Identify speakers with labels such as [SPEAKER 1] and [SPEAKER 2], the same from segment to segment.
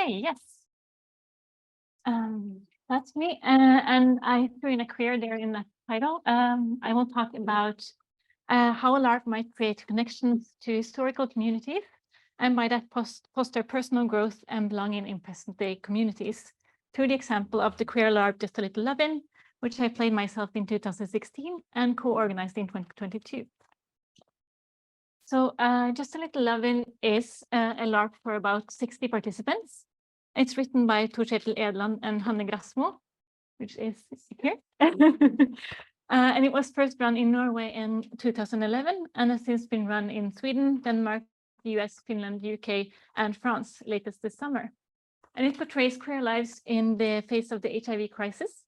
[SPEAKER 1] Okay, yes. That's me. And I threw in a queer there in that title. I will talk about how a LARP might create connections to historical communities, and by that foster personal growth and belonging in present-day communities, through the example of the queer LARP Just a Little Levin, which I played myself in 2016 and co-organized in 2022. So Just a Little Levin is a LARP for about 60 participants. It's written by Tor Kjetil Edland and Hanne Grasmo, which is here. And it was first run in Norway in 2011 and has since been run in Sweden, Denmark, the US, Finland, UK, and France latest this summer. And it portrays queer lives in the face of the HIV crisis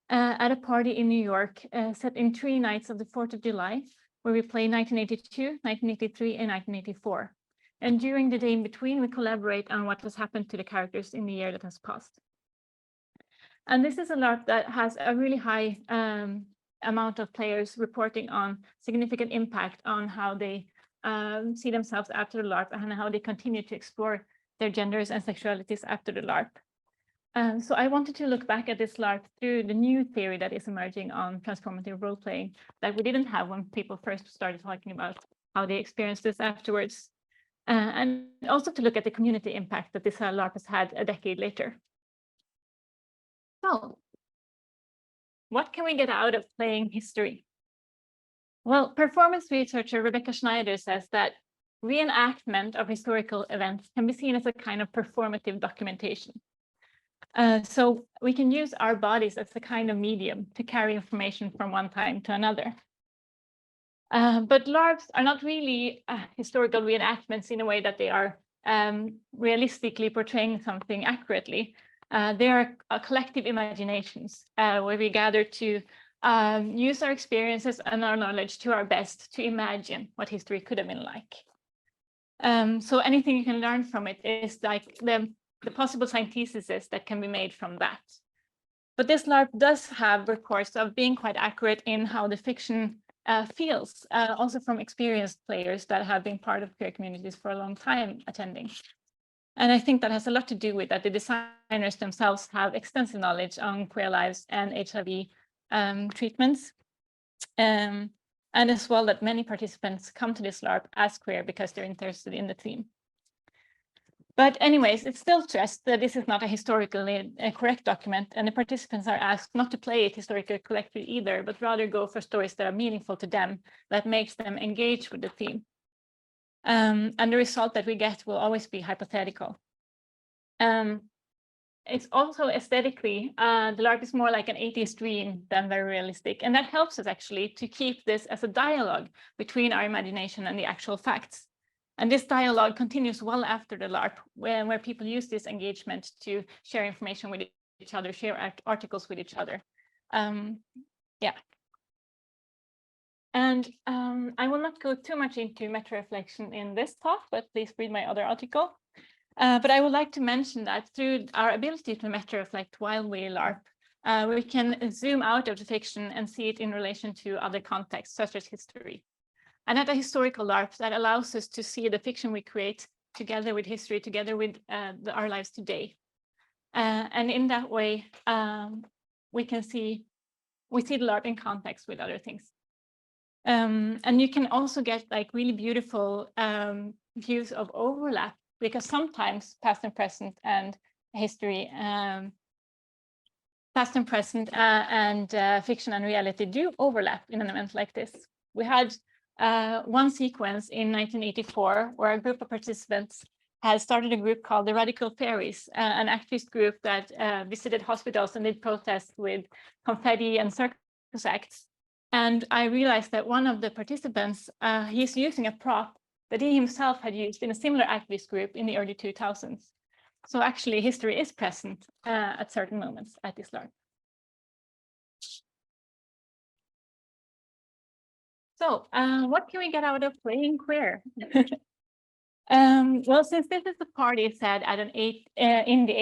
[SPEAKER 1] at a party in New York set in 3 nights of the 4th of July, where we play 1982, 1983, and 1984. And during the day in between, we collaborate on what has happened to the characters in the year that has passed. And this is a LARP that has a really high amount of players reporting on significant impact on how they see themselves after the LARP and how they continue to explore their genders and sexualities after the LARP. So I wanted to look back at this LARP through the new theory that is emerging on transformative role-playing that we didn't have when people first started talking about how they experienced this afterwards. And also to look at the community impact that this LARP has had a decade later. So, what can we get out of playing history? Well, performance researcher Rebecca Schneider says that reenactment of historical events can be seen as a kind of performative documentation. So we can use our bodies as a kind of medium to carry information from one time to another. But LARPs are not really historical reenactments in a way that they are realistically portraying something accurately. They are collective imaginations where we gather to use our experiences and our knowledge to our best to imagine what history could have been like. So anything you can learn from it is like the possible syntheses that can be made from that. But this LARP does have reports of being quite accurate in how the fiction feels, also from experienced players that have been part of queer communities for a long time attending. And I think that has a lot to do with that the designers themselves have extensive knowledge on queer lives and HIV treatments. And as well that many participants come to this LARP as queer because they're interested in the theme. But anyways, it's still stressed that this is not a historically correct document, and the participants are asked not to play it historically correctly either, but rather go for stories that are meaningful to them, that makes them engage with the theme. And the result that we get will always be hypothetical. It's also aesthetically, the LARP is more like an 80s dream than very realistic. And that helps us actually to keep this as a dialogue between our imagination and the actual facts. And this dialogue continues well after the LARP, where people use this engagement to share information with each other, share articles with each other. Yeah. And I will not go too much into metareflection in this talk, but please read my other article. But I would like to mention that through our ability to metareflect while we LARP, we can zoom out of the fiction and see it in relation to other contexts, such as history. And at a historical LARP, that allows us to see the fiction we create together with history, together with our lives today. And in that way, we see the LARP in context with other things. And you can also get like really beautiful views of overlap, because sometimes past and present and history, past and present and fiction and reality do overlap in an event like this. We had one sequence in 1984 where a group of participants had started a group called the Radical Fairies, an activist group that visited hospitals and did protests with confetti and circus acts. And I realized that one of the participants, he's using a prop that he himself had used in a similar activist group in the early 2000s. So actually history is present at certain moments at this LARP. So what can we get out of playing queer? Well, since this is a party set at in the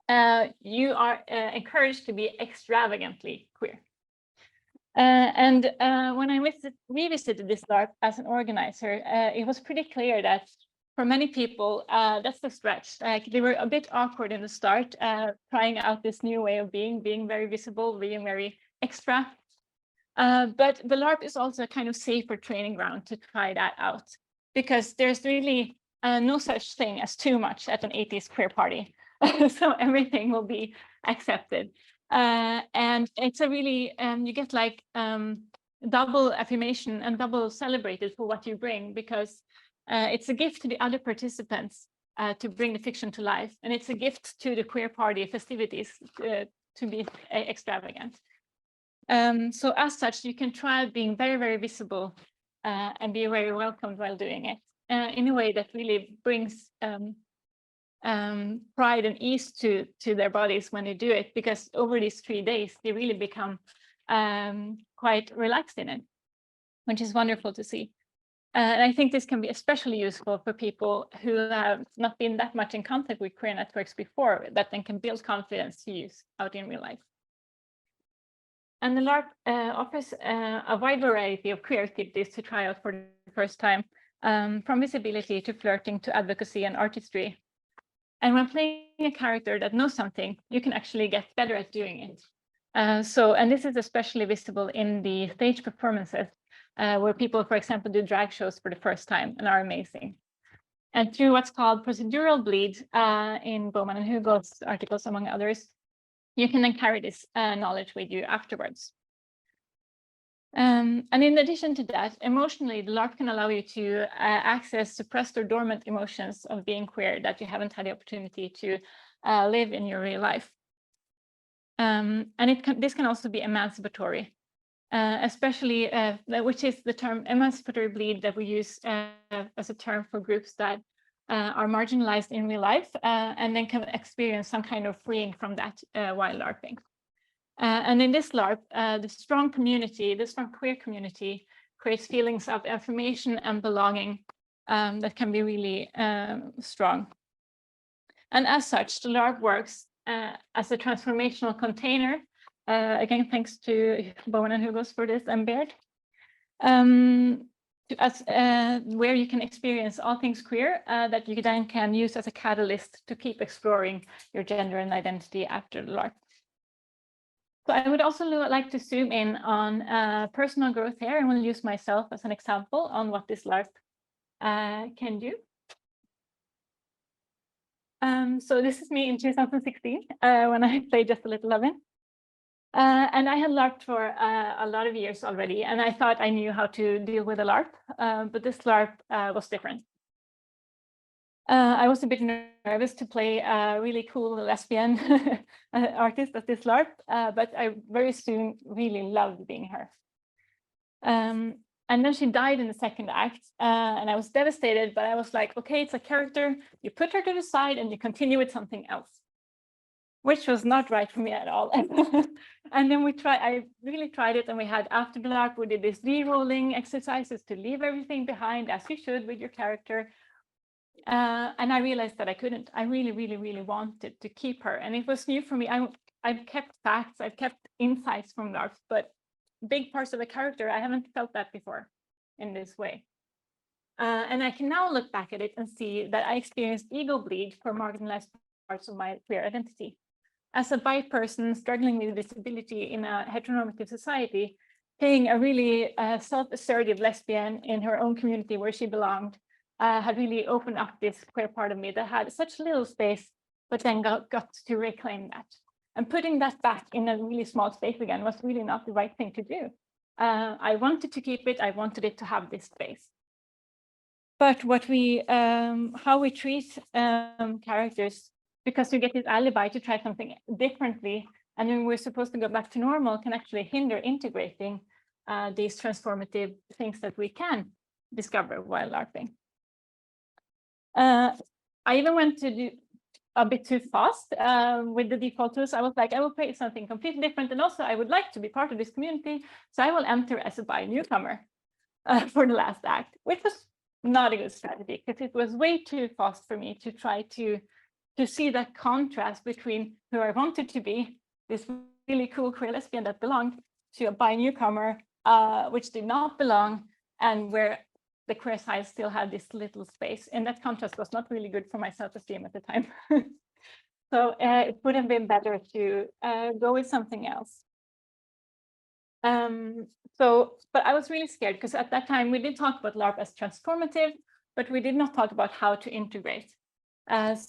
[SPEAKER 1] 80s, you are encouraged to be extravagantly queer. And when I revisited this LARP as an organizer, it was pretty clear that for many people, that's the stretch. Like they were a bit awkward in the start, trying out this new way of being very visible, being very extra. But the LARP is also a kind of safer training ground to try that out, because there's really no such thing as too much at an 80s queer party. So everything will be accepted. And it's a really, you get like double affirmation and double celebrated for what you bring, because it's a gift to the other participants to bring the fiction to life. And it's a gift to the queer party festivities to be extravagant. So as such, you can try being very, very visible and be very welcomed while doing it in a way that really brings pride and ease to their bodies when they do it, because over these 3 days, they really become quite relaxed in it, which is wonderful to see. And I think this can be especially useful for people who have not been that much in contact with queer networks before, that then can build confidence to use out in real life. And the LARP offers a wide variety of queer activities to try out for the first time, from visibility to flirting to advocacy and artistry. And when playing a character that knows something, you can actually get better at doing it. And this is especially visible in the stage performances, where people, for example, do drag shows for the first time and are amazing. And through what's called procedural bleed in Bowman and Hugo's articles, among others, you can then carry this knowledge with you afterwards. And in addition to that, emotionally, the LARP can allow you to access suppressed or dormant emotions of being queer that you haven't had the opportunity to live in your real life. And this can also be emancipatory, especially, which is the term emancipatory bleed that we use as a term for groups that are marginalized in real life and then can experience some kind of freeing from that while LARPing. And in this LARP, the strong queer community creates feelings of affirmation and belonging that can be really strong. And as such, the LARP works as a transformational container. Again, thanks to Bowen and Hugos for this, and Baird. Where you can experience all things queer that you then can use as a catalyst to keep exploring your gender and identity after the LARP. So I would also like to zoom in on personal growth here, and will use myself as an example on what this LARP can do. So this is me in 2016 when I played Just a Little Levin. And I had LARPed for a lot of years already, and I thought I knew how to deal with a LARP, but this LARP was different. I was a bit nervous to play a really cool lesbian artist at this LARP, but I very soon really loved being her. And then she died in the second act, and I was devastated, but I was like, okay, it's a character, you put her to the side and you continue with something else, which was not right for me at all. And then I really tried it, and we had after the LARP, we did these re-rolling exercises to leave everything behind, as you should with your character. And I realized that I couldn't. I really, really, really wanted to keep her. And it was new for me. I've kept facts, I've kept insights from LARPs, but big parts of the character, I haven't felt that before in this way. And I can now look back at it and see that I experienced ego bleed for marginalized parts of my queer identity. As a bi person struggling with disability in a heteronormative society, playing a really self-assertive lesbian in her own community where she belonged had really opened up this queer part of me that had such little space, but then got to reclaim that. And putting that back in a really small space again was really not the right thing to do. I wanted to keep it. I wanted it to have this space. But how we treat characters, because you get this alibi to try something differently, and then we're supposed to go back to normal, can actually hinder integrating these transformative things that we can discover while LARPing. I even went to do a bit too fast with the default tools. I was like, I will play something completely different, and also I would like to be part of this community, so I will enter as a bi newcomer for the last act, which was not a good strategy, because it was way too fast for me to try to see that contrast between who I wanted to be, this really cool queer lesbian that belonged, to a bi newcomer, which did not belong, and where the queer side still had this little space, and that contrast was not really good for my self-esteem at the time. So it would have been better to go with something else. But I was really scared because at that time we did talk about LARP as transformative, but we did not talk about how to integrate.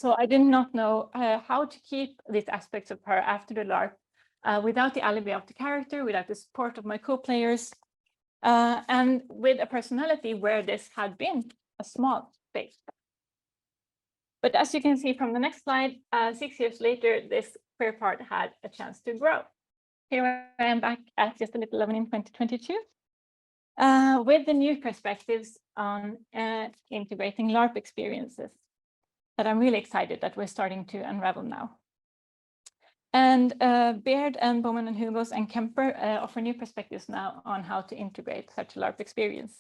[SPEAKER 1] So I did not know how to keep these aspects of her after the LARP without the alibi of the character, without the support of my co-players, and with a personality where this had been a small space. But as you can see from the next slide, 6 years later, this queer part had a chance to grow. Here I am back at Just a Little Levin in 2022 with the new perspectives on integrating LARP experiences that I'm really excited that we're starting to unravel now. And Baird and Bowman and Hugos and Kemper offer new perspectives now on how to integrate such a LARP experience.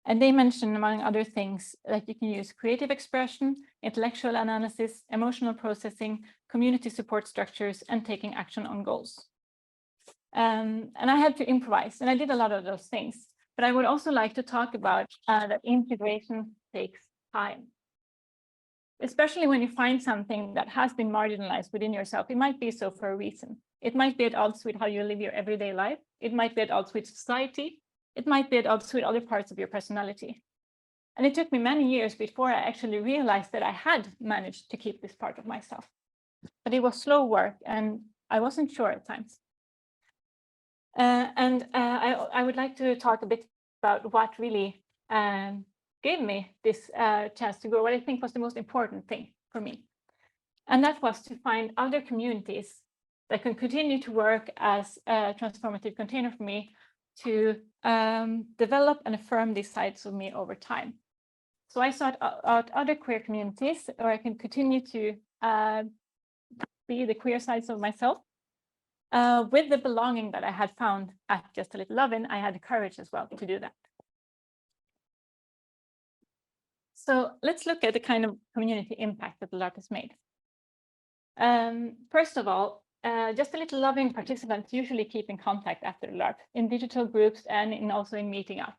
[SPEAKER 1] And they mention, among other things, that you can use creative expression, intellectual analysis, emotional processing, community support structures, and taking action on goals. And I had to improvise, and I did a lot of those things. But I would also like to talk about that integration takes time. Especially when you find something that has been marginalized within yourself. It might be so for a reason. It might be at odds with how you live your everyday life. It might be at odds with society. It might be at odds with other parts of your personality. And it took me many years before I actually realized that I had managed to keep this part of myself. But it was slow work, and I wasn't sure at times. I would like to talk a bit about what really gave me this chance to grow, what I think was the most important thing for me. And that was to find other communities that can continue to work as a transformative container for me to develop and affirm these sides of me over time. So I sought out other queer communities where I can continue to be the queer sides of myself. With the belonging that I had found at Just a Little Levin, I had the courage as well to do that. So let's look at the kind of community impact that the LARP has made. First of all, Just a Little Levin participants usually keep in contact after the LARP in digital groups and also in meeting up.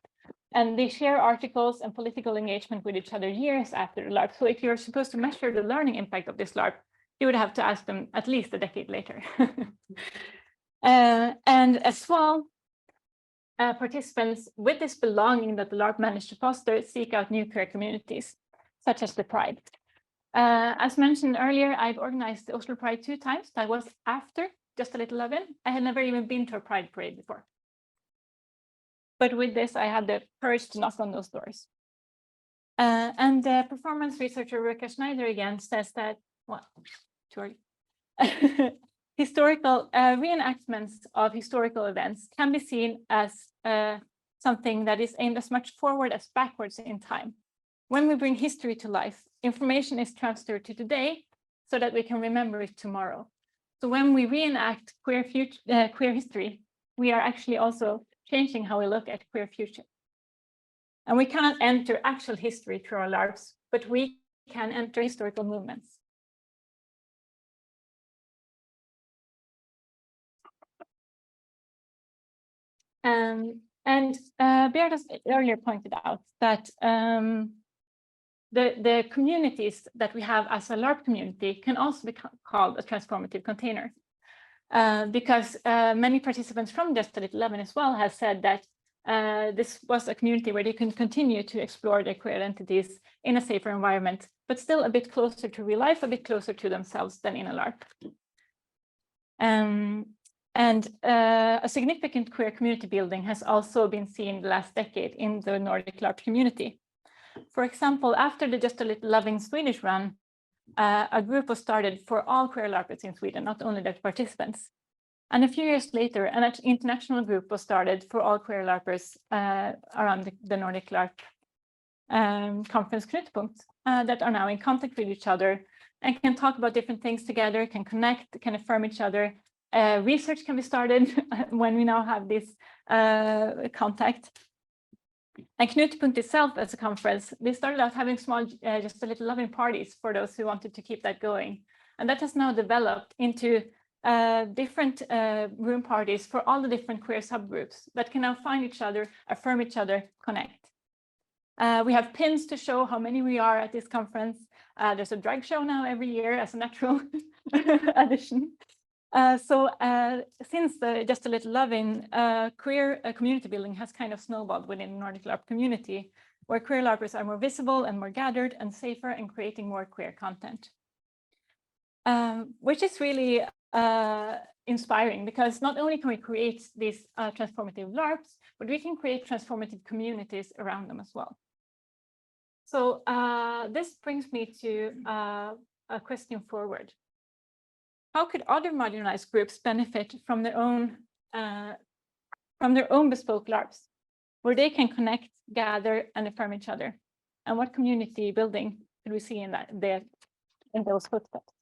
[SPEAKER 1] And they share articles and political engagement with each other years after the LARP. So if you're supposed to measure the learning impact of this LARP, you would have to ask them at least a decade later. And as well, participants with this belonging that the LARP managed to foster seek out new queer communities, such as the Pride. As mentioned earlier, I've organized the Oslo Pride 2 times. That was after Just a Little Levin. I had never even been to a Pride parade before. But with this, I had the courage to knock on those doors. And the performance researcher Rebecca Schneider again says that, well, too early. Historical reenactments of historical events can be seen as something that is aimed as much forward as backwards in time. When we bring history to life, information is transferred to today so that we can remember it tomorrow. So when we reenact queer history, we are actually also changing how we look at queer future. And we cannot enter actual history through our LARPs, but we can enter historical movements. Baird has earlier pointed out that the communities that we have as a LARP community can also be called a transformative container. Because many participants from Just a Little Levin as well have said that this was a community where they can continue to explore their queer identities in a safer environment, but still a bit closer to real life, a bit closer to themselves than in a LARP. A significant queer community building has also been seen the last decade in the Nordic LARP community. For example, after the Just a Little Levin Swedish run, a group was started for all queer LARPers in Sweden, not only their participants. And a few years later, an international group was started for all queer LARPers around the Nordic LARP conference Knutpunkt that are now in contact with each other and can talk about different things together, can connect, can affirm each other. Research can be started when we now have this contact. And Knutpunkt itself as a conference, they started out having small, Just a Little Levin parties for those who wanted to keep that going. And that has now developed into different room parties for all the different queer subgroups that can now find each other, affirm each other, connect. We have pins to show how many we are at this conference. There's a drag show now every year as a natural addition. Since Just a Little Levin, queer community building has kind of snowballed within the Nordic LARP community, where queer LARPers are more visible and more gathered and safer and creating more queer content. Which is really inspiring, because not only can we create these transformative LARPs, but we can create transformative communities around them as well. So this brings me to a question forward. How could other marginalized groups benefit from their own bespoke LARPs, where they can connect, gather, and affirm each other? And what community building could we see in those footsteps?